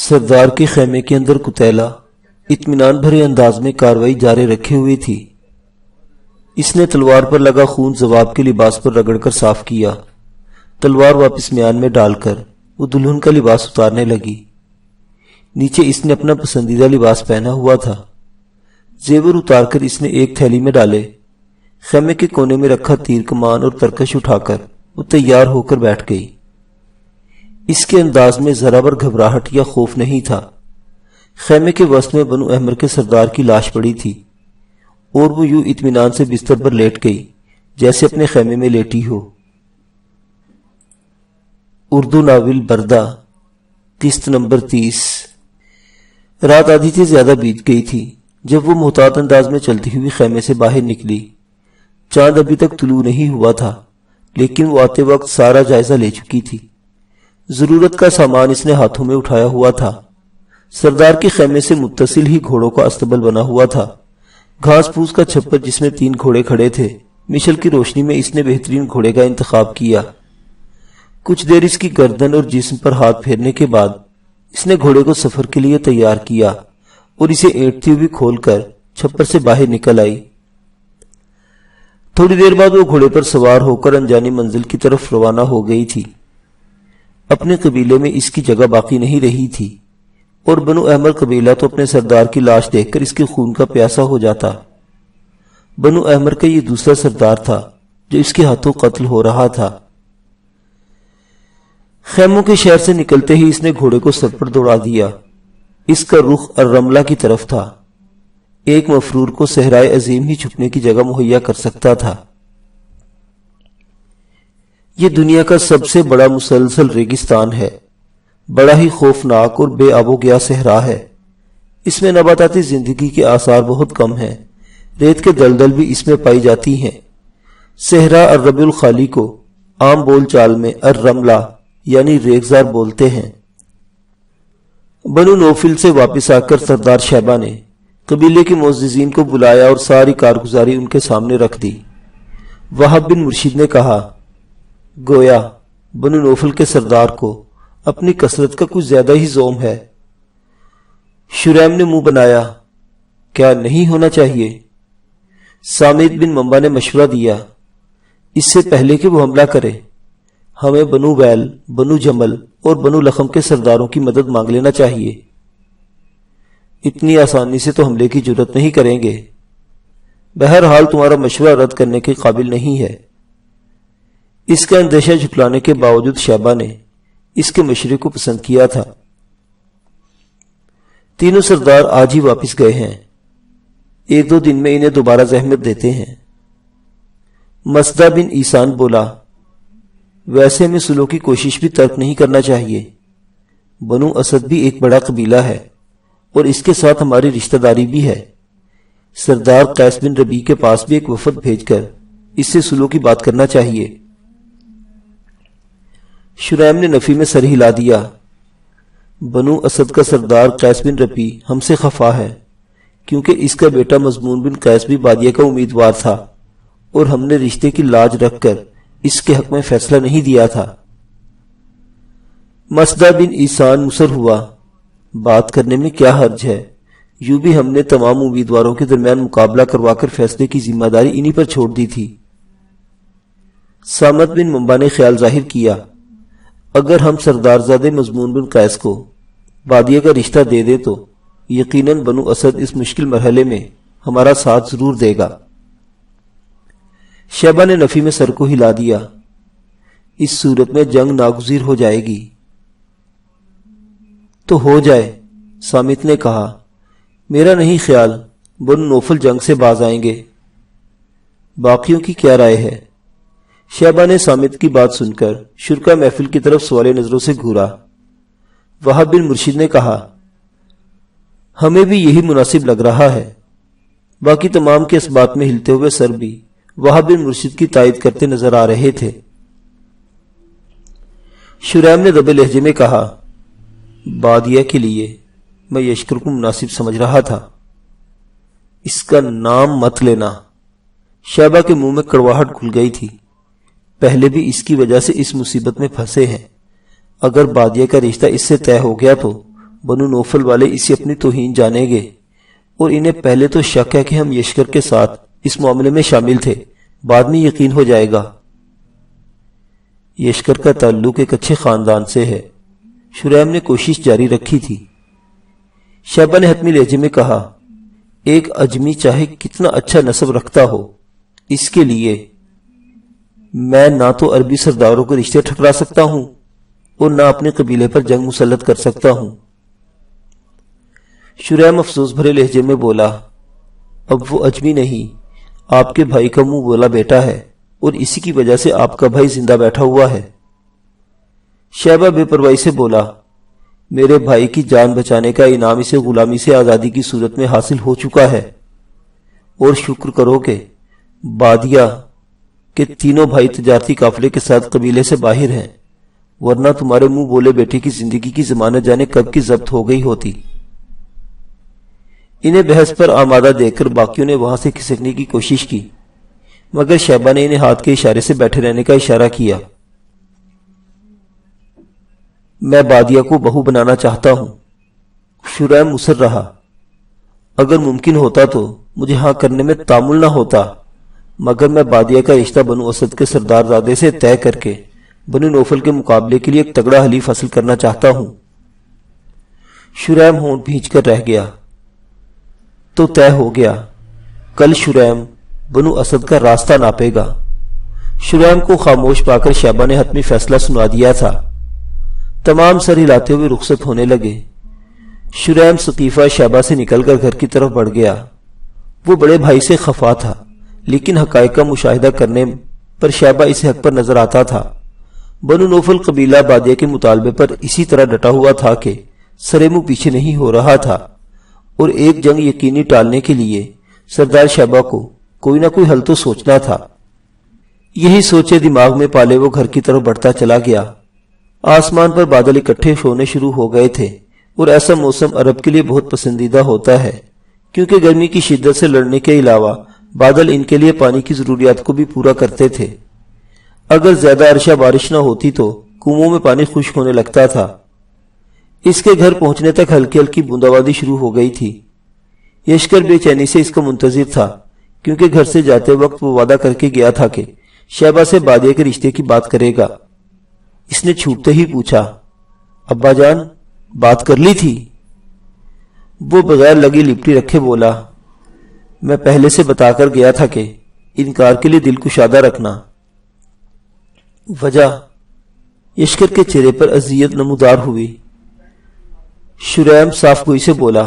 سردار کے خیمے کے اندر کتیلا اطمینان بھرے انداز میں کاروائی جاری رکھے ہوئی تھی۔ اس نے تلوار پر لگا خون زواب کے لباس پر رگڑ کر صاف کیا۔ تلوار واپس میان میں ڈال کر وہ دلہن کا لباس اتارنے لگی۔ نیچے اس نے اپنا پسندیدہ لباس پہنا ہوا تھا۔ زیور اتار کر اس نے ایک تھیلی میں ڈالے۔ خیمے کے کونے میں رکھا تیر کمان اور ترکش اٹھا کر وہ تیار ہو کر بیٹھ گئی۔ اس کے انداز میں ذرا بھر گھبراہٹ یا خوف نہیں تھا۔ خیمے کے وسط میں بنو احمر کے سردار کی لاش پڑی تھی اور وہ یوں اطمینان سے بستر پر لیٹ گئی جیسے اپنے خیمے میں لیٹی ہو۔ اردو ناول بردہ، قسط نمبر 30۔ رات آدھی سے زیادہ بیت گئی تھی جب وہ محتاط انداز میں چلتی ہوئی خیمے سے باہر نکلی۔ چاند ابھی تک طلوع نہیں ہوا تھا، لیکن وہ آتے وقت سارا جائزہ لے چکی تھی۔ ضرورت کا سامان اس نے ہاتھوں میں اٹھایا ہوا تھا۔ سردار کے خیمے سے متصل ہی گھوڑوں کا استبل بنا ہوا تھا۔ گھاس پھوس کا چھپر جس میں 3 گھوڑے کھڑے تھے۔ مشل کی روشنی میں اس نے بہترین گھوڑے کا انتخاب کیا۔ کچھ دیر اس کی گردن اور جسم پر ہاتھ پھیرنے کے بعد اس نے گھوڑے کو سفر کے لیے تیار کیا اور اسے اینٹتی ہوئی کھول کر چھپر سے باہر نکل آئی۔ تھوڑی دیر بعد وہ گھوڑے پر سوار ہو کر انجانی منزل کی طرف روانہ ہو گئی تھی۔ اپنے قبیلے میں اس کی جگہ باقی نہیں رہی تھی اور بنو احمر قبیلہ تو اپنے سردار کی لاش دیکھ کر اس کے خون کا پیاسا ہو جاتا۔ بنو احمر کا یہ دوسرا سردار تھا جو اس کے ہاتھوں قتل ہو رہا تھا۔ خیموں کے شہر سے نکلتے ہی اس نے گھوڑے کو سر پر دوڑا دیا۔ اس کا رخ الرملہ کی طرف تھا۔ ایک مفرور کو صحرائے عظیم ہی چھپنے کی جگہ مہیا کر سکتا تھا۔ یہ دنیا کا سب سے بڑا مسلسل ریگستان ہے، بڑا ہی خوفناک اور بے آب و گیا صحرا ہے۔ اس میں نباتاتی زندگی کے آثار بہت کم ہیں، ریت کے دلدل بھی اس میں پائی جاتی ہیں۔ صحرا الربیع الخالی کو عام بول چال میں الرملہ یعنی ریگزار بولتے ہیں۔ بنو نوفل سے واپس آ کر سردار شیبہ نے قبیلے کے معززین کو بلایا اور ساری کارگزاری ان کے سامنے رکھ دی۔ وہب بن مرشد نے کہا، گویا بنو نوفل کے سردار کو اپنی کثرت کا کچھ زیادہ ہی زوم ہے۔ شریم نے منہ بنایا، کیا نہیں ہونا چاہیے؟ سامد بن منبع نے مشورہ دیا، اس سے پہلے کہ وہ حملہ کرے ہمیں بنو ویل، بنو جمل اور بنو لخم کے سرداروں کی مدد مانگ لینا چاہیے۔ اتنی آسانی سے تو حملے کی جرات نہیں کریں گے۔ بہرحال تمہارا مشورہ رد کرنے کے قابل نہیں ہے۔ اس کا اندیشہ جھٹلانے کے باوجود شیبہ نے اس کے مشورے کو پسند کیا تھا۔ تینوں سردار آج ہی واپس گئے ہیں، 1-2 دن میں انہیں دوبارہ زحمت دیتے ہیں۔ مسدہ بن ایسان بولا، ویسے میں صلح کی کوشش بھی ترک نہیں کرنا چاہیے۔ بنو اسد بھی ایک بڑا قبیلہ ہے اور اس کے ساتھ ہماری رشتہ داری بھی ہے۔ سردار قیس بن ربیع کے پاس بھی ایک وفد بھیج کر اس سے صلح کی بات کرنا چاہیے۔ شریم نے نفی میں سر ہلا دیا، بنو اسد کا سردار قیس بن ربیع ہم سے خفا ہے، کیونکہ اس کا بیٹا مضمون بن قیس بھی بادیہ کا امیدوار تھا اور ہم نے رشتے کی لاج رکھ کر اس کے حق میں فیصلہ نہیں دیا تھا۔ مسدہ بن ایسان مصر ہوا، بات کرنے میں کیا حرج ہے، یوں بھی ہم نے تمام امیدواروں کے درمیان مقابلہ کروا کر فیصلے کی ذمہ داری انہی پر چھوڑ دی تھی۔ سامد بن منبع نے خیال ظاہر کیا، اگر ہم سردارزادے مضمون بن قیس کو بادیہ کا رشتہ دے دے تو یقیناً بنو اسد اس مشکل مرحلے میں ہمارا ساتھ ضرور دے گا۔ شیبہ نے نفی میں سر کو ہلا دیا، اس صورت میں جنگ ناگزیر ہو جائے گی۔ تو ہو جائے، سامت نے کہا، میرا نہیں خیال بنو نوفل جنگ سے باز آئیں گے۔ باقیوں کی کیا رائے ہے؟ شیبہ نے سامت کی بات سن کر شرکا محفل کی طرف سوالے نظروں سے گھورا۔ وہب بن مرشد نے کہا، ہمیں بھی یہی مناسب لگ رہا ہے۔ باقی تمام کے اس بات میں ہلتے ہوئے سر بھی وہب بن مرشد کی تائید کرتے نظر آ رہے تھے۔ شریم نے دبے لہجے میں کہا، بادیہ کے لیے میں یشکر کو مناسب سمجھ رہا تھا، اس کا نام مت لینا۔ شیبہ کے منہ میں کڑواہٹ گھل گئی تھی، پہلے بھی اس کی وجہ سے اس مصیبت میں پھنسے ہیں، اگر بادیہ کا رشتہ اس سے طے ہو گیا تو بنو نوفل والے اسے اپنی توہین جانیں گے، اور انہیں پہلے تو شک ہے کہ ہم یشکر کے ساتھ اس معاملے میں شامل تھے، بعد میں یقین ہو جائے گا۔ یشکر کا تعلق ایک اچھے خاندان سے ہے، شریم نے کوشش جاری رکھی تھی۔ شیبہ نے حتمی لہجے میں کہا، ایک اجمی چاہے کتنا اچھا نسب رکھتا ہو، اس کے لیے میں نہ تو عربی سرداروں کے رشتے ٹھکرا سکتا ہوں اور نہ اپنے قبیلے پر جنگ مسلط کر سکتا ہوں۔ شریم افسوس بھرے لہجے میں بولا، اب وہ اجمی نہیں، آپ کے بھائی کا منہ بولا بیٹا ہے، اور اسی کی وجہ سے آپ کا بھائی زندہ بیٹھا ہوا ہے۔ شیبہ بے پرواہی سے بولا، میرے بھائی کی جان بچانے کا انعام اسے غلامی سے آزادی کی صورت میں حاصل ہو چکا ہے، اور شکر کرو کہ بادیہ کے تینوں بھائی تجارتی قافلے کے ساتھ قبیلے سے باہر ہیں، ورنہ تمہارے منہ بولے بیٹے کی زندگی کی ضمانت جانے کب کی ضبط ہو گئی ہوتی۔ انہیں بحث پر آمادہ دیکھ کر باقیوں نے وہاں سے کھسکنے کی کوشش کی، مگر شیبہ نے انہیں ہاتھ کے اشارے سے بیٹھے رہنے کا اشارہ کیا۔ میں بادیہ کو بہو بنانا چاہتا ہوں۔ شریم مصر رہا، اگر ممکن ہوتا تو مجھے ہاں کرنے میں تامل نہ ہوتا، مگر میں بادیہ کا رشتہ بنو اسد کے سردار زادے سے طے کر کے بنو نوفل کے مقابلے کے لیے ایک تگڑا حلیف حاصل کرنا چاہتا ہوں۔ شریم ہونٹ بھینچ کر رہ گیا۔ تو طے ہو گیا، کل شریم بنو اسد کا راستہ ناپے گا۔ شریم کو خاموش پا کر شیبہ نے حتمی فیصلہ سنا دیا تھا۔ تمام سر ہلاتے ہوئے رخصت ہونے لگے۔ شریم ثقیفہ شیبہ سے نکل کر گھر کی طرف بڑھ گیا۔ وہ بڑے بھائی سے خفا تھا، لیکن حقائق کا مشاہدہ کرنے پر شیبہ اس حق پر نظر آتا تھا۔ بنو نوفل قبیلہ بادیہ کے مطالبے پر اسی طرح ڈٹا ہوا تھا کہ سرے منہ پیچھے نہیں ہو رہا تھا، اور ایک جنگ یقینی ٹالنے کے لیے سردار شیبہ کو کوئی نہ کوئی حل تو سوچنا تھا۔ یہی سوچے دماغ میں پالے وہ گھر کی طرف بڑھتا چلا گیا۔ آسمان پر بادل اکٹھے ہونے شروع ہو گئے تھے، اور ایسا موسم عرب کے لیے بہت پسندیدہ ہوتا ہے، کیونکہ گرمی کی شدت سے لڑنے کے علاوہ بادل ان کے لیے پانی کی ضروریات کو بھی پورا کرتے تھے۔ اگر زیادہ عرشہ بارش نہ ہوتی تو کنووں میں پانی خشک ہونے لگتا تھا۔ اس کے گھر پہنچنے تک ہلکی ہلکی بونداباندی شروع ہو گئی تھی۔ یشکر بے چینی سے اس کا منتظر تھا، کیونکہ گھر سے جاتے وقت وہ وعدہ کر کے گیا تھا کہ شیبہ سے بادیہ کے رشتے کی بات کرے گا۔ اس نے چھوٹتے ہی پوچھا، ابا جان بات کر لی تھی؟ وہ بغیر لگی لپٹی رکھے بولا، میں پہلے سے بتا کر گیا تھا کہ انکار کے لیے دل کشادہ رکھنا۔ وجہ؟ یشکر کے چہرے پر اذیت نمودار ہوئی۔ شریم صاف گوئی سے بولا،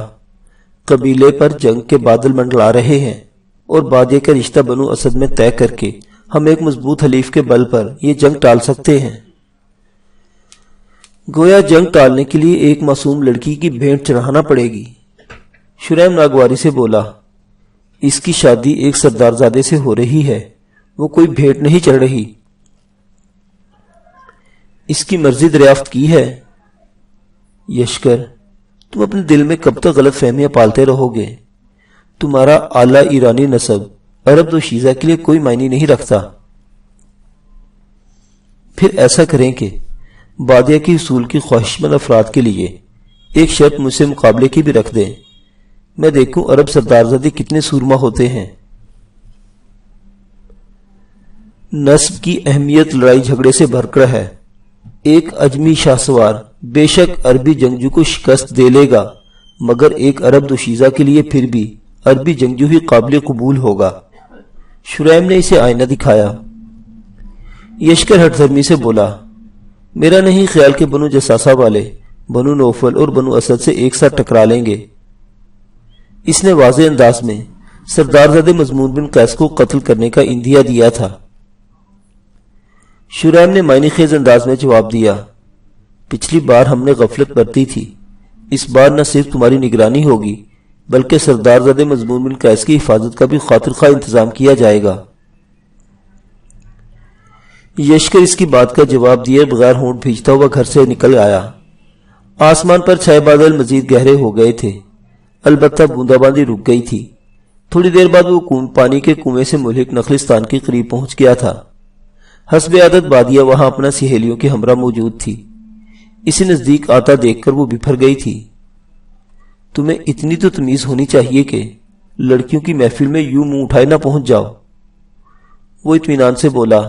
قبیلے پر جنگ کے بادل منڈلا رہے ہیں، اور بادیہ کا رشتہ بنو اسد میں طے کر کے ہم ایک مضبوط حلیف کے بل پر یہ جنگ ٹال سکتے ہیں۔ گویا جنگ ٹالنے کے لیے ایک معصوم لڑکی کی بھینٹ چڑھانا پڑے گی۔ شریم ناگواری سے بولا، اس کی شادی ایک سردار زادے سے ہو رہی ہے، وہ کوئی بھینٹ نہیں چڑھ رہی۔ اس کی مرضی دریافت کی ہے؟ یشکر، تم اپنے دل میں کب تک غلط فہمیاں پالتے رہو گے؟ تمہارا اعلیٰ ایرانی نسب عرب و شیزہ کے لیے کوئی معنی نہیں رکھتا۔ پھر ایسا کریں کہ بادیہ کی حصول کی خواہش مند افراد کے لیے ایک شرط مجھ سے مقابلے کی بھی رکھ دیں، میں دیکھوں عرب سردار زادے کتنے سورما ہوتے ہیں۔ نسب کی اہمیت لڑائی جھگڑے سے بھر کر ہے۔ ایک اجمی شاہ سوار بے شک عربی جنگجو کو شکست دے لے گا، مگر ایک عرب دوشیزہ کے لیے پھر بھی عربی جنگجو ہی قابل قبول ہوگا۔ شریم نے اسے آئینہ دکھایا۔ یشکر ہٹ دھرمی سے بولا، میرا نہیں خیال کہ بنو جساسہ والے بنو نوفل اور بنو اسد سے ایک ساتھ ٹکرا لیں گے۔ اس نے واضح انداز میں سردار زادے مضمون بن قیس کو قتل کرنے کا اندیا دیا تھا۔ شریم نے معنی خیز انداز میں جواب دیا، پچھلی بار ہم نے غفلت برتی تھی، اس بار نہ صرف تمہاری نگرانی ہوگی بلکہ سردار زادے مضمون بن قیس کی حفاظت کا بھی خاطر خواہ انتظام کیا جائے گا۔ یشکر اس کی بات کا جواب دیے بغیر ہونٹ بھیجتا ہوا گھر سے نکل آیا۔ آسمان پر چھائے بادل مزید گہرے ہو گئے تھے، البتہ بوندا باندی رک گئی تھی۔ تھوڑی دیر بعد وہ پانی کے کنویں سے ملحق نخلستان کے قریب پہنچ گیا تھا۔ حسب عادت بادیہ وہاں اپنا سہیلیوں کے ہمراہ موجود تھی۔ اسے نزدیک آتا دیکھ کر وہ بپھر گئی تھی، تمہیں اتنی تو تمیز ہونی چاہیے کہ لڑکیوں کی محفل میں یوں منہ اٹھائے نہ پہنچ جاؤ۔ وہ اطمینان سے بولا،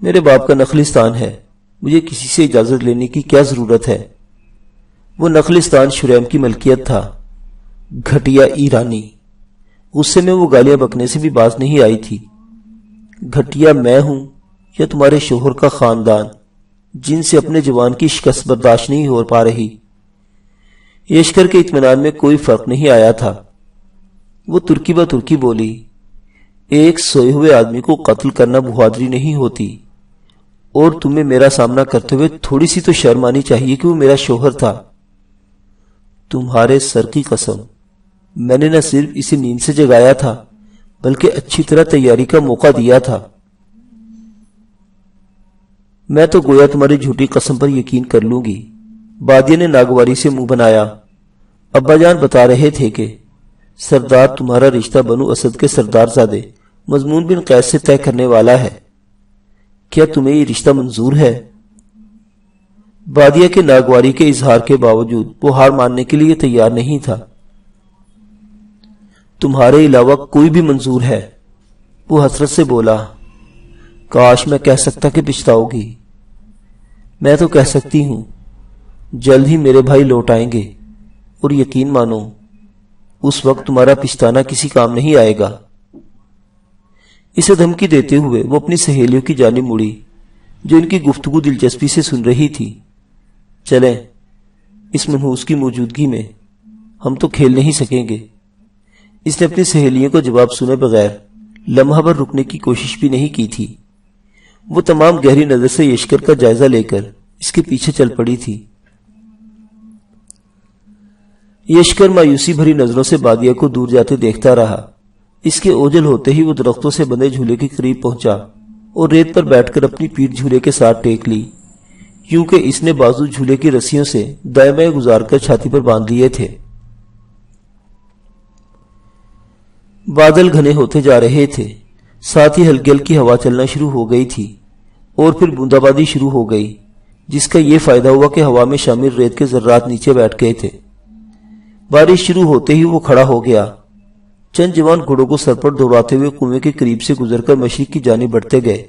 میرے باپ کا نخلستان ہے، مجھے کسی سے اجازت لینے کی کیا ضرورت ہے؟ وہ نخلستان شریم کی ملکیت تھا۔ گھٹیا ایرانی۔ غصے میں وہ گالیاں بکنے سے بھی باز نہیں آئی تھی۔ گھٹیا میں ہوں یا تمہارے شوہر کا خاندان، جن سے اپنے جوان کی شکست برداشت نہیں ہو پا رہی؟ یشکر کے اطمینان میں کوئی فرق نہیں آیا تھا۔ وہ ترکی بہ ترکی بولی، ایک سوئے ہوئے آدمی کو قتل کرنا بہادری نہیں ہوتی، اور تمہیں میرا سامنا کرتے ہوئے تھوڑی سی تو شرم آنی چاہیے کہ وہ میرا شوہر تھا۔ تمہارے سر کی قسم، میں نے نہ صرف اسے نیند سے جگایا تھا بلکہ اچھی طرح تیاری کا موقع دیا تھا۔ میں تو گویا تمہاری جھوٹی قسم پر یقین کر لوں گی۔ بادیہ نے ناگواری سے منہ بنایا۔ ابا جان بتا رہے تھے کہ سردار تمہارا رشتہ بنو اسد کے سردار زادے مضمون بن قیس سے طے کرنے والا ہے۔ کیا تمہیں یہ رشتہ منظور ہے؟ بادیہ کے ناگواری کے اظہار کے باوجود وہ ہار ماننے کے لیے تیار نہیں تھا۔ تمہارے علاوہ کوئی بھی منظور ہے، وہ حسرت سے بولا۔ کاش میں کہہ سکتا کہ پچھتاؤ گی۔ میں تو کہہ سکتی ہوں، جلد ہی میرے بھائی لوٹ آئیں گے، اور یقین مانو اس وقت تمہارا پچھتانا کسی کام نہیں آئے گا۔ اسے دھمکی دیتے ہوئے وہ اپنی سہیلیوں کی جانب مڑی جو ان کی گفتگو دلچسپی سے سن رہی تھی۔ چلیں، اس منحوس کی موجودگی میں ہم تو کھیل نہیں سکیں گے۔ اس نے اپنی سہیلیوں کو جواب سنے بغیر لمحہ بھر رکنے کی کوشش بھی نہیں کی تھی۔ وہ تمام گہری نظر سے یشکر کا جائزہ لے کر اس کے پیچھے چل پڑی تھی۔ یشکر مایوسی بھری نظروں سے بادیہ کو دور جاتے دیکھتا رہا۔ اس کے اوجل ہوتے ہی وہ درختوں سے بندے جھولے کے قریب پہنچا اور ریت پر بیٹھ کر اپنی پیٹھ جھولے کے ساتھ ٹیک لی، یوں کہ اس نے بازو جھولے کی رسیوں سے دائیں بائیں گزار کر چھاتی پر باندھ لیے تھے۔ بادل گھنے ہوتے جا رہے تھے، ساتھ ہی ہلکی ہلکی ہوا چلنا شروع ہو گئی تھی، اور پھر بوندا بادی شروع ہو گئی، جس کا یہ فائدہ ہوا کہ ہوا میں شامل ریت کے ذرات نیچے بیٹھ گئے تھے۔ بارش شروع ہوتے ہی وہ کھڑا ہو گیا۔ چند جوان گھوڑوں کو سر پر دوڑاتے ہوئے کنویں کے قریب سے گزر کر مشرق کی جانب بڑھتے گئے۔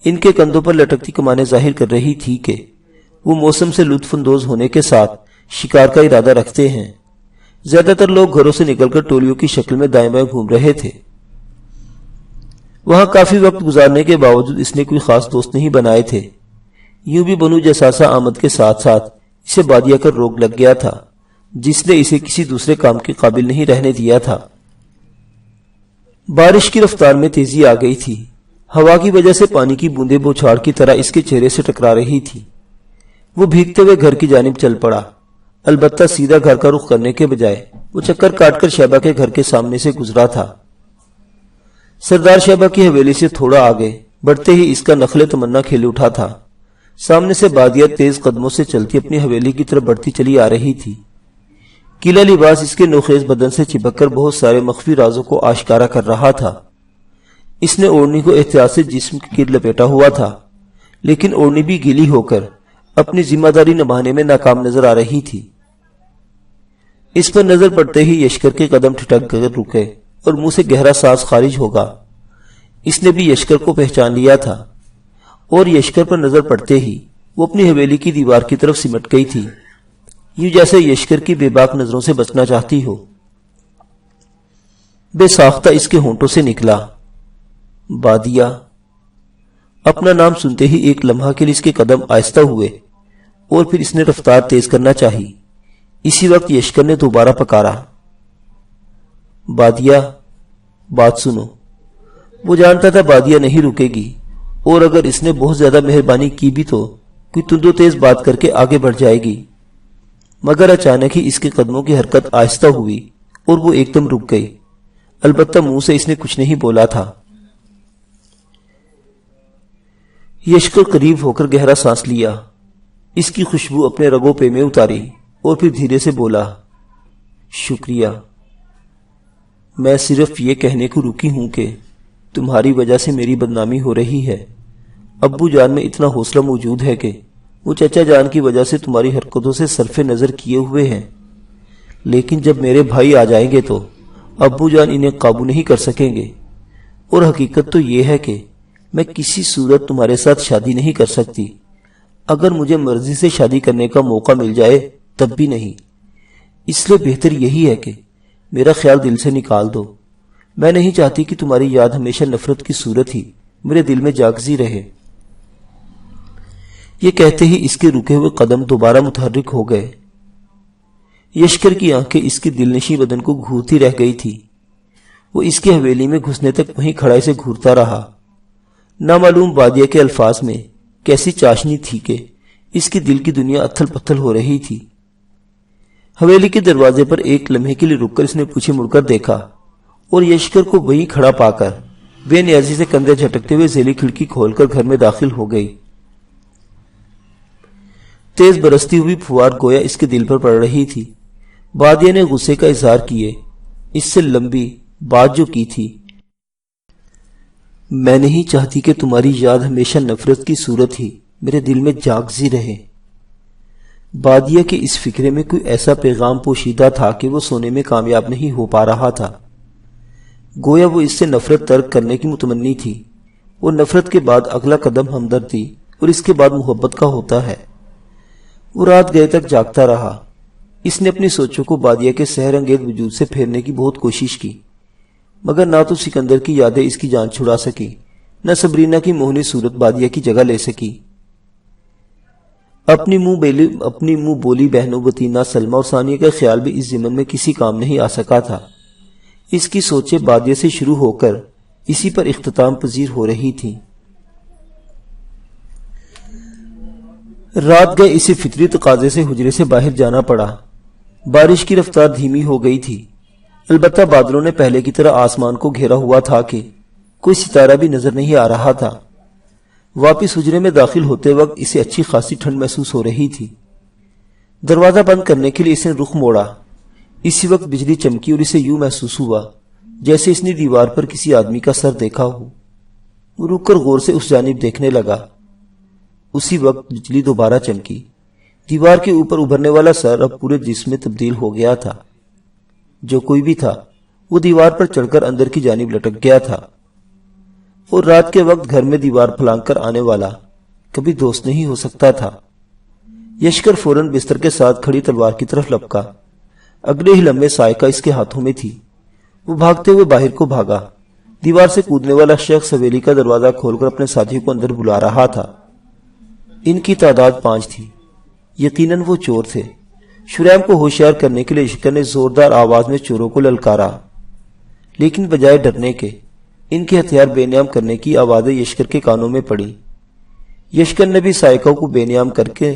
ان کے کندھوں پر لٹکتی کمانیں ظاہر کر رہی تھی کہ وہ موسم سے لطف اندوز ہونے کے ساتھ شکار کا ارادہ رکھتے ہیں۔ زیادہ تر لوگ گھروں سے نکل کر ٹولیوں کی شکل میں دائیں بائیں گھوم رہے تھے۔ وہاں کافی وقت گزارنے کے باوجود اس نے کوئی خاص دوست نہیں بنائے تھے۔ یوں بھی بنو جساسا آمد کے ساتھ ساتھ اسے بادیہ کا روگ لگ گیا تھا، جس نے اسے کسی دوسرے کام کے قابل نہیں رہنے دیا تھا۔ بارش کی رفتار میں تیزی آ گئی تھی۔ ہوا کی وجہ سے پانی کی بوندیں بوچھاڑ کی طرح اس کے چہرے سے ٹکرا رہی تھی۔ وہ بھیگتے ہوئے گھر کی جانب چل پڑا، البتہ سیدھا گھر کا رخ کرنے کے بجائے وہ چکر کاٹ کر شہبہ کے گھر کے سامنے سے گزرا تھا۔ سردار شہبہ کی حویلی سے تھوڑا آگے بڑھتے ہی اس کا نخل تمنا کھل اٹھا تھا۔ سامنے سے بادیہ تیز قدموں سے چلتی اپنی حویلی کی طرف بڑھتی چلی آ رہی تھی۔ کیلا لباس اس کے نوخیز بدن سے چپک کر بہت سارے مخفی رازوں کو آشکارا کر رہا تھا۔ اس نے اوڑھنی کو احتیاط سے جسم کے گرد لپیٹا ہوا تھا، لیکن اوڑھنی بھی گیلی ہو کر اپنی ذمہ داری نبھانے میں ناکام نظر آ رہی تھی۔ اس پر نظر پڑتے ہی یشکر کے قدم ٹھٹک کر رکے اور منہ سے گہرا سانس خارج ہوگا۔ اس نے بھی یشکر کو پہچان لیا تھا، اور یشکر پر نظر پڑتے ہی وہ اپنی حویلی کی دیوار کی طرف سمٹ گئی تھی، یوں جیسے یشکر کی بے باک نظروں سے بچنا چاہتی ہو۔ بے ساختہ اس کے ہونٹوں سے نکلا، بادیہ۔ اپنا نام سنتے ہی ایک لمحہ کے لیے اس کے قدم آہستہ ہوئے، اور پھر اس نے رفتار تیز کرنا چاہی۔ اسی وقت یشکر نے دوبارہ پکارا، بادیہ، بات سنو۔ وہ جانتا تھا بادیہ نہیں رکے گی، اور اگر اس نے بہت زیادہ مہربانی کی بھی تو کوئی تند و تیز بات کر کے آگے بڑھ جائے گی۔ مگر اچانک ہی اس کے قدموں کی حرکت آہستہ ہوئی اور وہ ایک دم رک گئی، البتہ منہ سے اس نے کچھ نہیں بولا تھا۔ یشکر قریب ہو کر گہرا سانس لیا، اس کی خوشبو اپنے رگوں پہ میں اتاری، اور پھر دھیرے سے بولا، شکریہ۔ میں صرف یہ کہنے کو رکی ہوں کہ تمہاری وجہ سے میری بدنامی ہو رہی ہے۔ ابو جان میں اتنا حوصلہ موجود ہے کہ وہ چچا جان کی وجہ سے تمہاری حرکتوں سے صرف نظر کیے ہوئے ہیں، لیکن جب میرے بھائی آ جائیں گے تو ابو جان انہیں قابو نہیں کر سکیں گے، اور حقیقت تو یہ ہے کہ میں کسی صورت تمہارے ساتھ شادی نہیں کر سکتی۔ اگر مجھے مرضی سے شادی کرنے کا موقع مل جائے تب بھی نہیں، اس لیے بہتر یہی ہے کہ میرا خیال دل سے نکال دو۔ میں نہیں چاہتی کہ تمہاری یاد ہمیشہ نفرت کی صورت ہی میرے دل میں جاگزی رہے۔ یہ کہتے ہی اس کے رکے ہوئے قدم دوبارہ متحرک ہو گئے۔ یشکر کی آنکھیں اس کی دلنشیں بدن کو گھورتی رہ گئی تھی۔ وہ اس کی حویلی میں گھسنے تک وہیں کھڑا اسے گھورتا رہا۔ نامعلوم بادیہ کے الفاظ میں کیسی چاشنی تھی کہ اس کی دل کی دنیا اتھل پتھل ہو رہی تھی۔ حویلی کے دروازے پر ایک لمحے کے لیے رک کر اس نے پیچھے مڑ کر دیکھا اور یشکر کو وہیں کھڑا پا کر بے نیازی سے کندھے جھٹکتے ہوئے ذیلی کھڑکی کھول کر گھر میں داخل ہو گئی۔ تیز برستی ہوئی پھوار گویا اس کے دل پر پڑ رہی تھی۔ بادیہ نے غصے کا اظہار کیے اس سے لمبی بات جو کی تھی، میں نہیں چاہتی کہ تمہاری یاد ہمیشہ نفرت کی صورت ہی میرے دل میں جاگزی رہے۔ بادیہ کے اس فکرے میں کوئی ایسا پیغام پوشیدہ تھا کہ وہ سونے میں کامیاب نہیں ہو پا رہا تھا۔ گویا وہ اس سے نفرت ترک کرنے کی متمنی تھی، اور نفرت کے بعد اگلا قدم ہمدردی اور اس کے بعد محبت کا ہوتا ہے۔ وہ رات گئے تک جاگتا رہا۔ اس نے اپنی سوچوں کو بادیہ کے سحر انگیز وجود سے پھیرنے کی بہت کوشش کی، مگر نہ تو سکندر کی یادیں اس کی جان چھڑا سکی، نہ صبرینہ کی موہنی صورت بادیہ کی جگہ لے سکی۔ اپنی منہ بولی بہنوں بطینہ سلمہ اور ثانیہ کا خیال بھی اس ضمن میں کسی کام نہیں آ سکا تھا۔ اس کی سوچیں بادیہ سے شروع ہو کر اسی پر اختتام پذیر ہو رہی تھیں۔ رات گئے اسے فطری تقاضے سے حجرے سے باہر جانا پڑا۔ بارش کی رفتار دھیمی ہو گئی تھی، البتہ بادلوں نے پہلے کی طرح آسمان کو گھیرا ہوا تھا کہ کوئی ستارہ بھی نظر نہیں آ رہا تھا۔ واپس حجرے میں داخل ہوتے وقت اسے اچھی خاصی ٹھنڈ محسوس ہو رہی تھی۔ دروازہ بند کرنے کے لیے اس نے رخ موڑا۔ اسی وقت بجلی چمکی اور اسے یوں محسوس ہوا جیسے اس نے دیوار پر کسی آدمی کا سر دیکھا ہو۔ وہ رک کر غور سے اس جانب دیکھنے لگا۔ اسی وقت بجلی دوبارہ چمکی۔ دیوار کے اوپر ابھرنے والا سر اب پورے جسم میں تبدیل ہو گیا تھا۔ جو کوئی بھی تھا وہ دیوار پر چڑھ کر اندر کی جانب لٹک گیا تھا، اور رات کے وقت گھر میں دیوار پھلانگ کر آنے والا کبھی دوست نہیں ہو سکتا تھا۔ یشکر فوراً بستر کے ساتھ کھڑی تلوار کی طرف لپکا۔ اگلے ہی لمحے سائیکا اس کے ہاتھوں میں تھی۔ وہ بھاگتے ہوئے باہر کو بھاگا۔ دیوار سے کودنے والا شخص حویلی کا دروازہ کھول کر اپنے ساتھی کو اندر بلا رہا تھا۔ ان کی تعداد 5 تھی۔ یقیناً وہ چور تھے۔ شریم کو ہوشیار کرنے کے لیے یشکر نے زوردار آواز میں چوروں کو للکارا، لیکن بجائے ڈرنے کے ان کے ہتھیار بے نیام کرنے کی آوازیں یشکر کے کانوں میں پڑی۔ یشکر نے بھی سائیکا کو بے نیام کر کے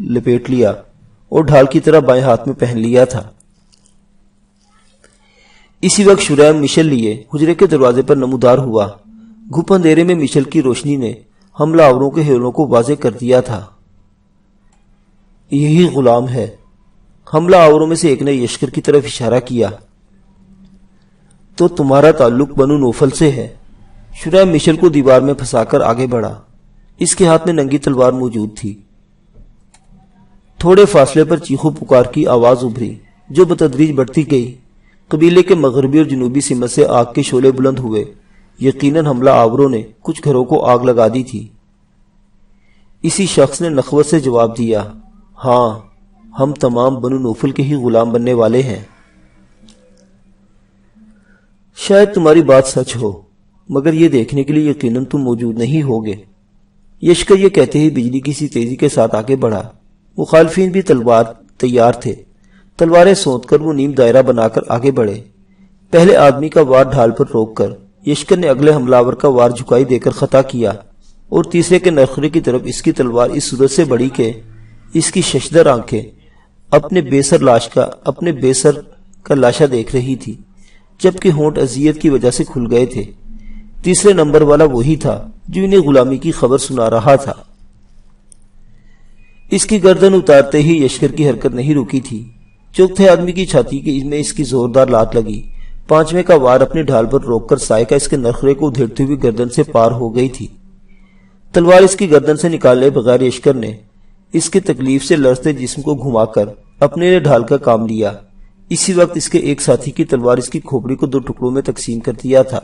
لپیٹ لیا اور ڈھال کی طرح بائیں ہاتھ میں پہن لیا تھا۔ اسی وقت شریم مشل لیے حجرے کے دروازے پر نمودار ہوا۔ گھپ اندھیرے میں مشل کی روشنی نے حملہ آوروں کے ہیلوں کو واضح کر دیا تھا۔ یہی غلام ہے۔ حملہ آوروں میں سے ایک نے یشکر کی طرف اشارہ کیا۔ تو تمہارا تعلق بنو نوفل سے ہے۔ شریم مشل کو دیوار میں پھنسا کر آگے بڑھا۔ اس کے ہاتھ میں ننگی تلوار موجود تھی۔ تھوڑے فاصلے پر چیخو پکار کی آواز ابھری جو بتدریج بڑھتی گئی۔ قبیلے کے مغربی اور جنوبی سمت سے آگ کے شعلے بلند ہوئے۔ یقیناً حملہ آوروں نے کچھ گھروں کو آگ لگا دی تھی۔ اسی شخص نے نخوت سے جواب دیا، ہاں، ہم تمام بنو نوفل کے ہی غلام بننے والے ہیں۔ شاید تمہاری بات سچ ہو، مگر یہ دیکھنے کے لیے یقیناً تم موجود نہیں ہوگے۔ یشکر یہ کہتے ہی بجلی کسی تیزی کے ساتھ آگے بڑھا۔ مخالفین بھی تلوار تیار تھے۔ تلواریں سونت کر وہ نیم دائرہ بنا کر آگے بڑھے۔ پہلے آدمی کا وار ڈھال پر روک کر یشکر نے اگلے حملہ آور کا وار جھکائی دے کر خطا کیا، اور تیسرے کے نرخرے کی طرف اس کی تلوار اس صورت سے بڑھی کہ اس کی ششدر آنکھیں اپنے بے سر کا لاشا دیکھ رہی تھی، جبکہ ہونٹ اذیت کی وجہ سے کھل گئے تھے۔ تیسرے نمبر والا وہی تھا جو انہیں غلامی کی خبر سنا رہا تھا۔ اس کی گردن اتارتے ہی یشکر کی حرکت نہیں رکی تھی۔ چوتھے آدمی کی چھاتی میں اس کی زوردار لات لگی۔ پانچویں کا وار اپنی ڈھال پر روک کر سائیکا اس کے نرخرے کو ادھیڑتی ہوئی گردن سے پار ہو گئی تھی۔ تلوار اس کی گردن سے نکالے بغیر یشکر نے اس کے تکلیف سے لرزتے جسم کو گھما کر اپنے لیے ڈھال کا کام لیا۔ اسی وقت اس کے ایک ساتھی کی تلوار اس کی کھوپڑی کو 2 ٹکڑوں میں تقسیم کر دیا تھا۔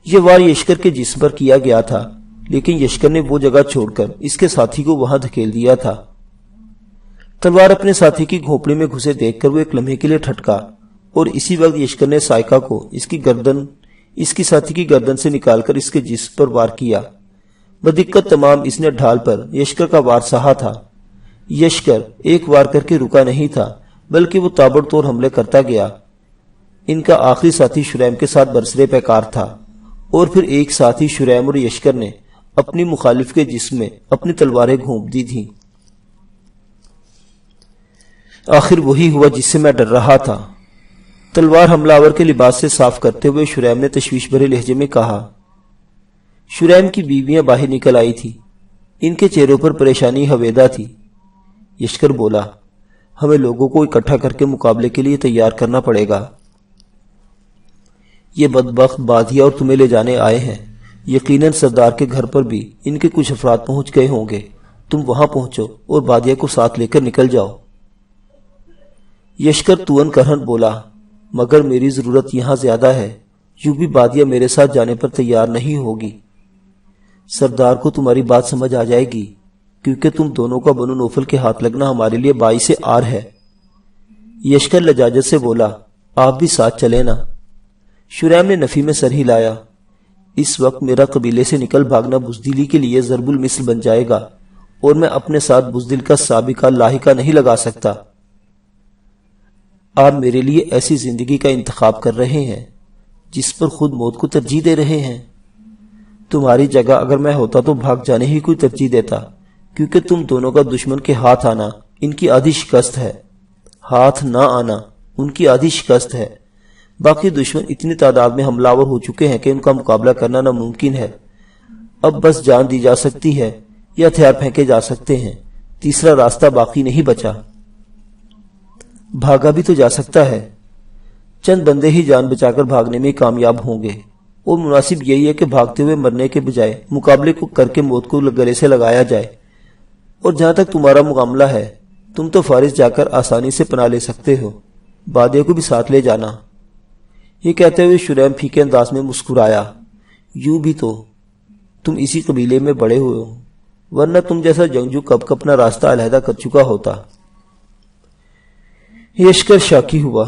یہ وار یشکر کے جسم پر کیا گیا تھا، لیکن یشکر نے وہ جگہ چھوڑ کر اس کے ساتھی کو وہاں دھکیل دیا تھا۔ تلوار اپنے ساتھی کی کھوپڑی میں گھسے دیکھ کر وہ ایک لمحے کے لیے ٹھٹکا، اور اسی وقت یشکر نے سائکا کو اس کی ساتھی کی گردن سے نکال کر اس کے جسم پر وار کیا۔ بدقت تمام اس نے ڈھال پر یشکر کا وار سہا تھا۔ یشکر ایک وار کر کے رکا نہیں تھا، بلکہ وہ تابڑ توڑ حملے کرتا گیا۔ ان کا آخری ساتھی شریم کے ساتھ برسرے پیکار تھا، اور پھر ایک ساتھی شریم اور یشکر نے اپنی مخالف کے جسم میں اپنی تلواریں گھونپ دی تھیں۔ آخر وہی ہوا جس سے میں ڈر رہا تھا، تلوار حملہ آور کے لباس سے صاف کرتے ہوئے شریم نے تشویش بھرے لہجے میں کہا۔ شریم کی بیویاں باہر نکل آئی تھی، ان کے چہروں پر پریشانی حویدہ تھی۔ یشکر بولا، ہمیں لوگوں کو اکٹھا کر کے مقابلے کے لیے تیار کرنا پڑے گا۔ یہ بدبخت بادیا اور تمہیں لے جانے آئے ہیں، یقیناً سردار کے گھر پر بھی ان کے کچھ افراد پہنچ گئے ہوں گے۔ تم وہاں پہنچو اور بادیا کو ساتھ لے کر نکل جاؤ۔ یشکر تون کرہن بولا، مگر میری ضرورت یہاں زیادہ ہے، یوں بھی بادیا میرے ساتھ جانے پر تیار نہیں ہوگی۔ سردار کو تمہاری بات سمجھ آ جائے گی، کیونکہ تم دونوں کا بنو نوفل کے ہاتھ لگنا ہمارے لیے باعث عار ہے۔ یشکر لجاجت سے بولا، آپ بھی ساتھ چلیں نا۔ شریم نے نفی میں سر ہلایا، اس وقت میرا قبیلے سے نکل بھاگنا بزدلی کے لیے ضرب المثل بن جائے گا، اور میں اپنے ساتھ بزدل کا سابقہ لاحقہ نہیں لگا سکتا۔ آپ میرے لیے ایسی زندگی کا انتخاب کر رہے ہیں جس پر خود موت کو ترجیح دے رہے ہیں۔ تمہاری جگہ اگر میں ہوتا تو بھاگ جانے ہی کوئی ترجیح دیتا، کیونکہ تم دونوں کا دشمن کے ہاتھ آنا ان کی آدھی شکست ہے، ہاتھ نہ آنا ان کی آدھی شکست ہے۔ باقی دشمن اتنی تعداد میں حملہ آور ہو چکے ہیں کہ ان کا مقابلہ کرنا ناممکن ہے۔ اب بس جان دی جا سکتی ہے یا ہتھیار پھینکے جا سکتے ہیں، تیسرا راستہ باقی نہیں بچا۔ بھاگا بھی تو جا سکتا ہے، چند بندے ہی جان بچا کر بھاگنے میں کامیاب ہوں گے، اور مناسب یہی ہے کہ بھاگتے ہوئے مرنے کے بجائے مقابلے کو کر کے موت کو گلے سے لگایا جائے۔ اور جہاں تک تمہارا معاملہ ہے، تم تو فارس جا کر آسانی سے پناہ لے سکتے ہو، بادیہ کو بھی ساتھ لے جانا۔ یہ کہتے ہوئے شریم پھیکے انداز میں مسکرایا، یوں بھی تو تم اسی قبیلے میں بڑے ہوئے ہو، ورنہ تم جیسا جنگجو کب اپنا راستہ علیحدہ کر چکا ہوتا۔ یشکر شاکی ہوا،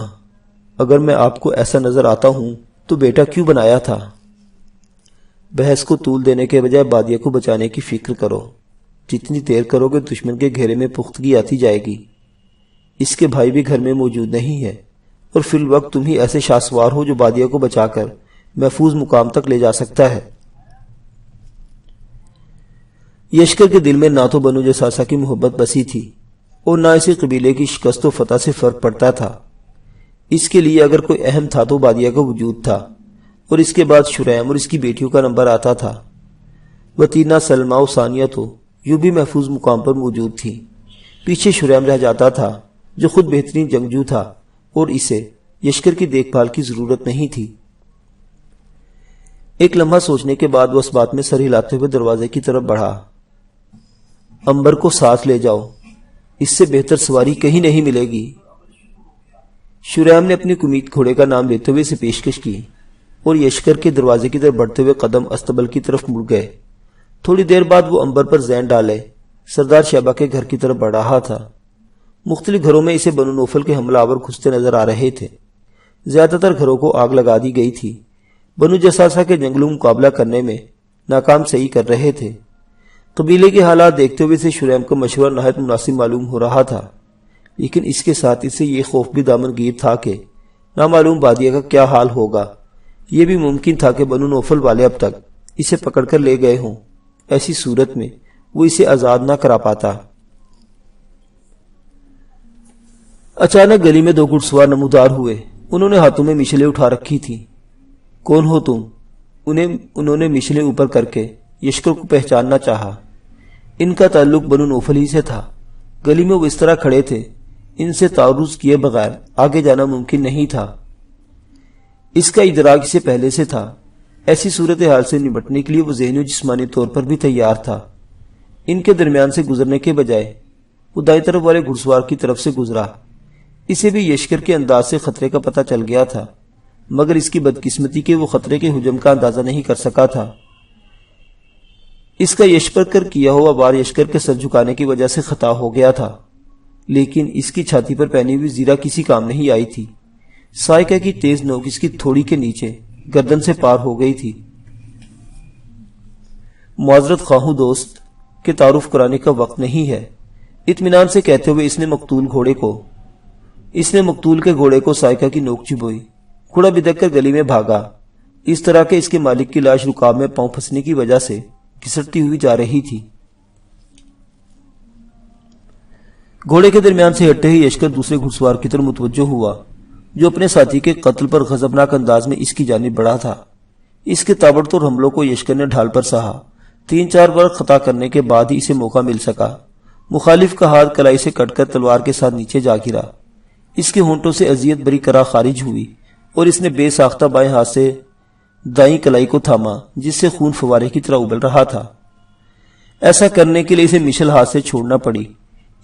اگر میں آپ کو ایسا نظر آتا ہوں تو بیٹا کیوں بنایا تھا؟ بحث کو طول دینے کے بجائے بادیہ کو بچانے کی فکر کرو، جتنی دیر کرو گے دشمن کے گھیرے میں پختگی آتی جائے گی۔ اس کے بھائی بھی گھر میں موجود نہیں ہے، اور فی الوقت تم ہی ایسے شاسوار ہو جو بادیہ کو بچا کر محفوظ مقام تک لے جا سکتا ہے۔ یشکر کے دل میں نہ تو بنو جساسا کی محبت بسی تھی، اور نہ اسی قبیلے کی شکست و فتح سے فرق پڑتا تھا۔ اس کے لیے اگر کوئی اہم تھا تو بادیہ کا وجود تھا، اور اس کے بعد شریم اور اس کی بیٹیوں کا نمبر آتا تھا۔ وطینہ، سلمہ و ثانیہ تو یوں بھی محفوظ مقام پر موجود تھی۔ پیچھے شریم رہ جاتا تھا، جو خود بہترین جنگجو تھا، اور اسے یشکر کی دیکھ بھال کی ضرورت نہیں تھی۔ ایک لمحہ سوچنے کے بعد وہ اس بات میں سر ہلاتے ہوئے دروازے کی طرف بڑھا۔ امبر کو ساتھ لے جاؤ، اس سے بہتر سواری کہیں نہیں ملے گی۔ شریم نے اپنی کمید گھوڑے کا نام لیتے ہوئے اسے پیشکش کی، اور یشکر کے دروازے کی طرف بڑھتے ہوئے قدم استبل کی طرف مڑ گئے۔ تھوڑی دیر بعد وہ امبر پر زین ڈالے سردار شیبہ کے گھر کی طرف بڑھ رہا تھا۔ مختلف گھروں میں اسے بنو نوفل کے حملہ آور گھستے نظر آ رہے تھے۔ زیادہ تر گھروں کو آگ لگا دی گئی تھی۔ بنو جساسا کے جنگلوں مقابلہ کرنے میں ناکام صحیح کر رہے تھے۔ قبیلے کے حالات دیکھتے ہوئے سے شریم کا مشورہ نہایت مناسب معلوم ہو رہا تھا، لیکن اس کے ساتھ اسے یہ خوف بھی دامن گیر تھا کہ نامعلوم بادیہ کا کیا حال ہوگا۔ یہ بھی ممکن تھا کہ بنو نوفل والے اب تک اسے پکڑ کر لے گئے ہوں، ایسی صورت میں وہ اسے آزاد نہ کرا پاتا۔ اچانک گلی میں 2 گھڑسوار نمودار ہوئے۔ انہوں نے ہاتھوں میں مشلیں اٹھا رکھی تھی۔ کون ہو تم؟ انہوں نے مشلیں اوپر کر کے یشکر کو پہچاننا چاہا۔ ان کا تعلق بنو نوفل ہی سے تھا۔ گلی میں وہ اس طرح کھڑے تھے، ان سے تعارض کیے بغیر آگے جانا ممکن نہیں تھا۔ اس کا ادراک اسے پہلے سے تھا۔ ایسی صورتحال سے نمٹنے کے لیے وہ ذہنی و جسمانی طور پر بھی تیار تھا۔ ان کے درمیان سے گزرنے کے بجائے وہ دائیں طرف والے گھڑسوار کی طرف سے گزرا۔ اسے بھی یشکر کے انداز سے خطرے کا پتہ چل گیا تھا، مگر اس کی بدقسمتی کہ وہ خطرے کے حجم کا اندازہ نہیں کر سکا تھا۔ اس کا یشکر پر کیا ہوا وار یشکر کے سر جھکانے کی وجہ سے خطا ہو گیا تھا، لیکن اس کی چھاتی پر پہنی ہوئی زیرہ کسی کام نہیں آئی تھی۔ سائکہ کی تیز نوک اس کی تھوڑی کے نیچے گردن سے پار ہو گئی تھی۔ معذرت خواہوں دوست کہ تعارف کرانے کا وقت نہیں ہے، اطمینان سے کہتے ہوئے اس نے مقتول کے گھوڑے کو سائکہ کی نوک چبوئی۔ گھوڑا بدک کر گلی میں بھاگا، اس طرح کہ اس کے مالک کی لاش رکاب میں پاؤں پھنسنے کی وجہ سے گھسٹتی ہوئی جا رہی تھی۔ گھوڑے کے درمیان سے ہٹتے ہی یشکر دوسرے گھڑسوار کی طرف متوجہ ہوا، جو اپنے ساتھی کے قتل پر غضبناک انداز میں اس کی جانب بڑھا تھا۔ اس کے تابڑتوڑ حملوں کو یشکر نے ڈھال پر سہا۔ 3-4 بار خطا کرنے کے بعد ہی اسے موقع مل سکا۔ مخالف کا ہاتھ کلائی سے کٹ کر تلوار کے ساتھ نیچے جا گرا۔ اس کے ہونٹوں سے اذیت بری کرا خارج ہوئی اور اس نے بے ساختہ بائیں ہاتھ سے دائیں کلائی کو تھاما، جس سے خون فوارے کی طرح ابل رہا تھا۔ ایسا کرنے کے لیے اسے مشل ہاتھ سے چھوڑنا پڑی۔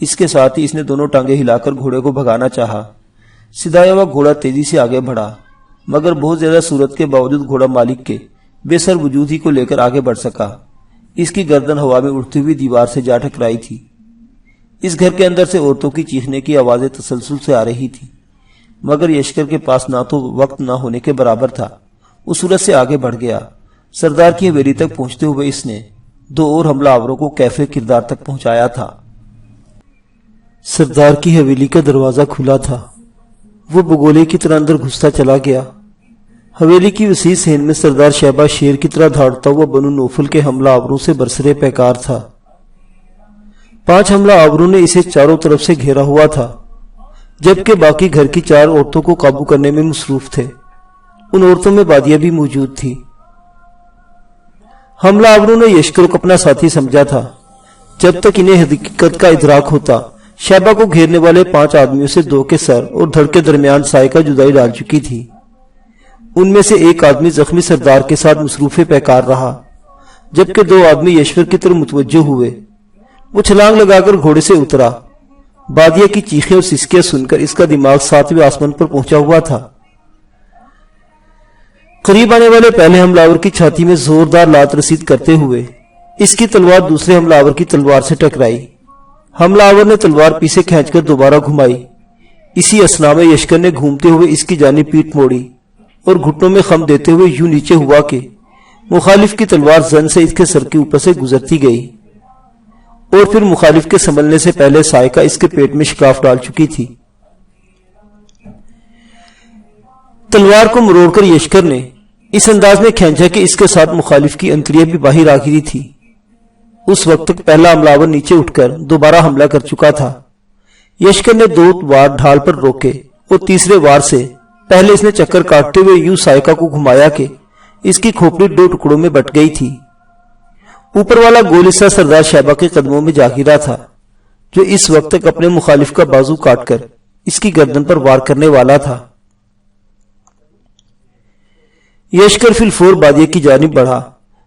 اس کے ساتھ ہی اس نے دونوں ٹانگیں ہلا کر گھوڑے کو بھگانا چاہا۔ سدھایا ہوا گھوڑا تیزی سے آگے بڑھا، مگر بہت زیادہ صورت کے باوجود گھوڑا مالک کے بے سر وجود ہی کو لے کر آگے بڑھ سکا۔ اس کی گردن ہوا میں اڑتی ہوئی دیوار سے جا ٹکرائی تھی۔ اس گھر کے اندر سے عورتوں کی چیخنے کی آوازیں تسلسل سے آ رہی تھی، مگر یشکر کے پاس نہ تو وقت نہ ہونے کے برابر تھا۔ اس صورت سے آگے بڑھ گیا۔ سردار کی حویلی تک پہنچتے ہوئے اس نے 2 اور حملہ آوروں کو کیفے کردار تک پہنچایا تھا۔ سردار کی حویلی کا دروازہ کھلا تھا۔ وہ بگولے کی طرح اندر گھستا چلا گیا۔ حویلی کی وسیع صحن میں سردار شہبہ شیر کی طرح دھاڑتا ہوا بنو نوفل کے حملہ آوروں سے برسرے پیکار تھا۔ 5 حملہ آوروں نے اسے چاروں طرف سے گھیرا ہوا تھا، جبکہ باقی گھر کی 4 عورتوں کو قابو کرنے میں مصروف تھے۔ ان عورتوں میں بادیہ بھی موجود تھی۔ حملہ آوروں نے یشکر کو اپنا ساتھی سمجھا تھا۔ جب تک انہیں حقیقت کا ادراک ہوتا، شہبہ کو گھیرنے والے 5 آدمیوں سے 2 کے سر اور دھڑ کے درمیان سائکہ جدائی ڈال چکی تھی۔ ان میں سے ایک آدمی زخمی سردار کے ساتھ مصروف پیکار رہا، جبکہ 2 آدمی یشور کی طرف متوجہ ہوئے۔ وہ چھلانگ لگا کر گھوڑے سے اترا۔ بادیہ کی چیخیں اور سسکیاں سن کر اس کا دماغ 7ویں آسمان پر پہنچا ہوا تھا۔ قریب آنے والے پہلے حملہ آور کی چھاتی میں زوردار لات رسید کرتے ہوئے اس کی تلوار دوسرے حملہ آور کی تلوار سے ٹکرائی۔ حملہ آور نے تلوار پیچھے کھینچ کر دوبارہ گھمائی۔ اسی اثنا میں یشکر نے گھومتے ہوئے اس کی جانب پیٹ موڑی اور گھٹنوں میں خم دیتے ہوئے یوں نیچے ہوا کہ مخالف کی تلوار زن سے اس کے سر کے اوپر سے گزرتی گئی اور پھر مخالف کے سنبھلنے سے پہلے سائکہ اس کے پیٹ میں شکاف ڈال چکی تھی۔ تلوار کو مروڑ کر یشکر نے اس انداز میں کھینچا کہ اس کے ساتھ مخالف کی انتڑیاں بھی باہر آ گری تھی۔ اس وقت تک پہلا حملہ آور نیچے اٹھ کر دوبارہ حملہ کر چکا تھا۔ یشکر نے 2 وار ڈھال پر روکے اور تیسرے وار سے پہلے اس نے چکر کاٹتے ہوئے یوں سائکہ کو گھمایا کہ اس کی کھوپڑی 2 ٹکڑوں میں بٹ گئی تھی۔ اوپر والا گول حصہ سردار شہبہ کے قدموں میں جا گرا تھا، جو اس وقت تک اپنے مخالف کا بازو کاٹ کر اس کی گردن پر وار کرنے والا تھا۔ یشکر فی الفور بادیہ کی جانب بڑھا۔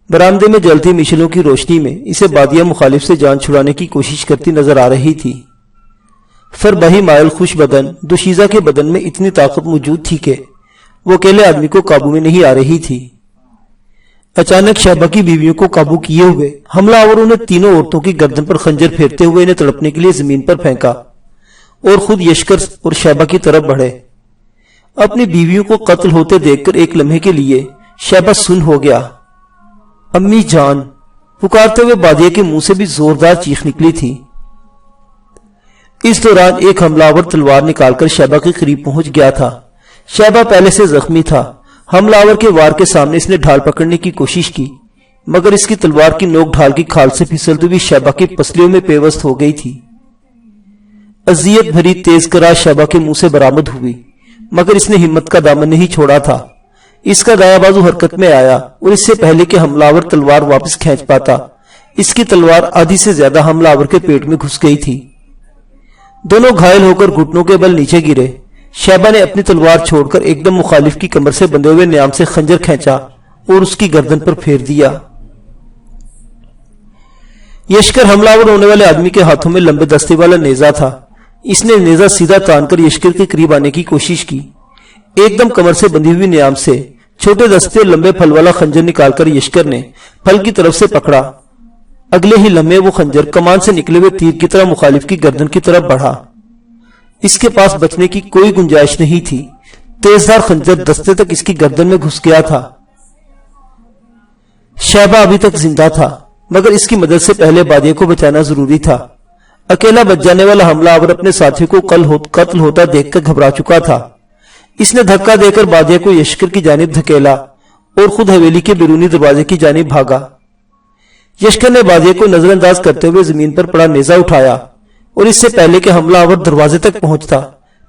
برآمدے میں جلتی مشلوں کی روشنی میں اسے بادیہ مخالف سے جان چھڑانے کی کوشش کرتی نظر آ رہی تھی۔ فربہی مائل خوش بدن دوشیزہ کے بدن میں اتنی طاقت موجود تھی کہ وہ اکیلے آدمی کو قابو میں نہیں آ رہی تھی۔ اچانک شہبہ کی بیویوں کو قابو کیے ہوئے حملہ آوروں نے تینوں عورتوں کی گردن پر خنجر پھیرتے ہوئے انہیں تڑپنے کے لیے زمین پر پھینکا اور خود یشکر اور شہبہ کی طرف بڑھے۔ اپنی بیویوں کو قتل ہوتے دیکھ کر ایک لمحے کے لیے شہبہ سن ہو گیا۔ امی جان پکارتے ہوئے بادیہ کے منہ سے بھی زوردار چیخ نکلی تھی۔ اس دوران ایک حملہ آور تلوار نکال کر شہبہ کے قریب پہنچ گیا تھا۔ شہبہ پہلے سے زخمی تھا۔ حملہ آور کے وار کے سامنے اس نے ڈھال پکڑنے کی کوشش کی، مگر اس کی تلوار کی نوک ڈھال کی کھال سے پھسلتی ہوئی شہبہ کی پسلیوں میں پیوست ہو گئی تھی۔ اذیت بھری تیز کرا شہبہ کے منہ سے برآمد ہوئی، مگر اس نے ہمت کا دامن نہیں چھوڑا تھا۔ اس کا دایاں بازو حرکت میں آیا اور اس سے پہلے کہ حملہ آور تلوار واپس کھینچ پاتا، اس کی تلوار آدھی سے زیادہ حملہ آور کے پیٹ میں گھس گئی تھی۔ دونوں گھائل ہو کر گھٹنوں کے بل نیچے گرے۔ شہبہ نے اپنی تلوار چھوڑ کر ایک دم مخالف کی کمر سے بندھے ہوئے نیام سے خنجر کھینچا اور اس کی گردن پر پھیر دیا۔ یشکر حملہ آور ہونے والے آدمی کے ہاتھوں میں لمبے دستے والا نیزہ تھا، اس نے نیزہ سیدھا تان کر یشکر کے قریب آنے کی کوشش کی۔ ایک دم کمر سے بندھی ہوئی نیام سے چھوٹے دستے اور لمبے پھل والا خنجر نکال کر یشکر نے پھل کی طرف سے پکڑا۔ اگلے ہی لمحے وہ خنجر کمان سے نکلے ہوئے تیر کی طرح مخالف کی گردن کی طرف بڑھا۔ اس کے پاس بچنے کی کوئی گنجائش نہیں تھی۔ تیزدار خنجر دستے تک اس کی گردن میں گھس گیا تھا۔ شہبہ ابھی تک زندہ تھا، مگر اس کی مدد سے پہلے بادیہ کو بچانا ضروری تھا۔ اکیلا بچ جانے والا حملہ آور اپنے ساتھی کو قتل ہوتا دیکھ کر گھبرا چکا تھا۔ اس نے دھکا دے کر بادیہ کو یشکر کی جانب دھکیلا اور خود حویلی کے بیرونی دروازے کی جانب بھاگا۔ یشکر نے بادیہ کو نظر انداز کرتے ہوئے زمین پر پڑا نیزہ اٹھایا اور اس سے پہلے کہ حملہ آور دروازے تک پہنچتا،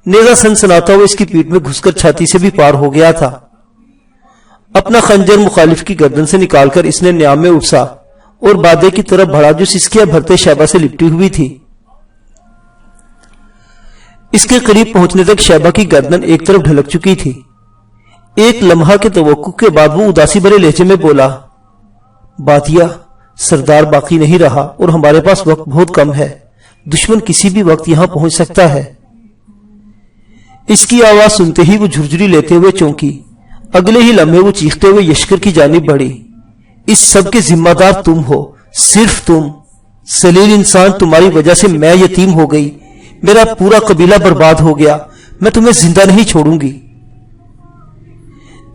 نیزہ سنسناتا ہوا اس کی پیٹھ میں گھس کر چھاتی سے بھی پار ہو گیا تھا۔ اپنا خنجر مخالف کی گردن سے نکال کر اس نے نیام میں اٹسا اور بادیہ کی طرف بڑھا جو سسکیاں بھرتے شہبہ سے لپٹی ہوئی تھی۔ اس کے قریب پہنچنے تک شہبہ کی گردن ایک طرف ڈھلک چکی تھی۔ ایک لمحہ کے توقع کے بعد وہ اداسی بھرے لہجے میں بولا، بادیہ، سردار باقی نہیں رہا اور ہمارے پاس وقت بہت کم ہے۔ دشمن کسی بھی وقت یہاں پہنچ سکتا ہے۔ اس کی آواز سنتے ہی وہ جھرجھری لیتے ہوئے چونکی۔ اگلے ہی لمحے وہ چیختے ہوئے یشکر کی جانب بڑھی۔ اس سب کے ذمہ دار تم ہو، صرف تم۔ ذلیل انسان، تمہاری وجہ سے میں یتیم ہو گئی، میرا پورا قبیلہ برباد ہو گیا، میں تمہیں زندہ نہیں چھوڑوں گی۔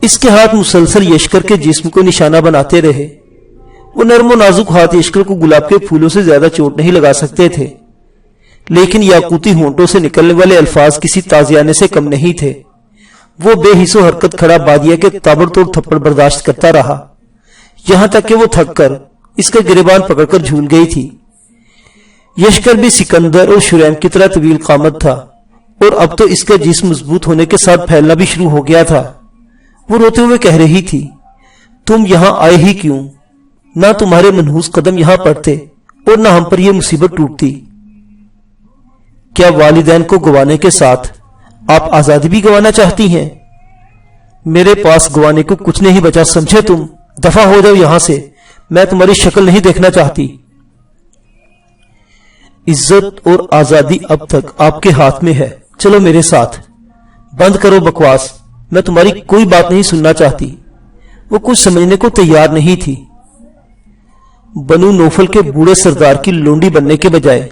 اس کے ہاتھ مسلسل یشکر کے جسم کو نشانہ بناتے رہے۔ وہ نرم و نازک ہاتھ یشکر کو گلاب کے پھولوں سے زیادہ چوٹ نہیں لگا سکتے تھے، لیکن یاقوتی ہونٹوں سے نکلنے والے الفاظ کسی تازیانے سے کم نہیں تھے۔ وہ بے حس و حرکت کھڑا بادیہ کے تابڑ توڑ تھپڑ برداشت کرتا رہا، یہاں تک کہ وہ تھک کر اس کا گریبان پکڑ کر جھول گئی تھی۔ یشکر بھی سکندر اور شریم کی طرح طویل قامت تھا اور اب تو اس کا جسم مضبوط ہونے کے ساتھ پھیلنا بھی شروع ہو گیا تھا۔ وہ روتے ہوئے کہہ رہی تھی، تم یہاں آئے ہی کیوں؟ نہ تمہارے منحوس قدم یہاں پڑتے اور نہ ہم پر یہ مصیبت ٹوٹتی۔ کیا والدین کو گوانے کے ساتھ آپ آزادی بھی گوانا چاہتی ہیں؟ میرے پاس گوانے کو کچھ نہیں بچا، سمجھے تم؟ دفع ہو جاؤ یہاں سے، میں تمہاری شکل نہیں دیکھنا چاہتی۔ عزت اور آزادی اب تک آپ کے ہاتھ میں ہے، چلو میرے ساتھ۔ بند کرو بکواس، میں تمہاری کوئی بات نہیں سننا چاہتی۔ وہ کچھ سمجھنے کو تیار نہیں تھی۔ بنو نوفل کے بوڑھے سردار کی لونڈی بننے کے بجائے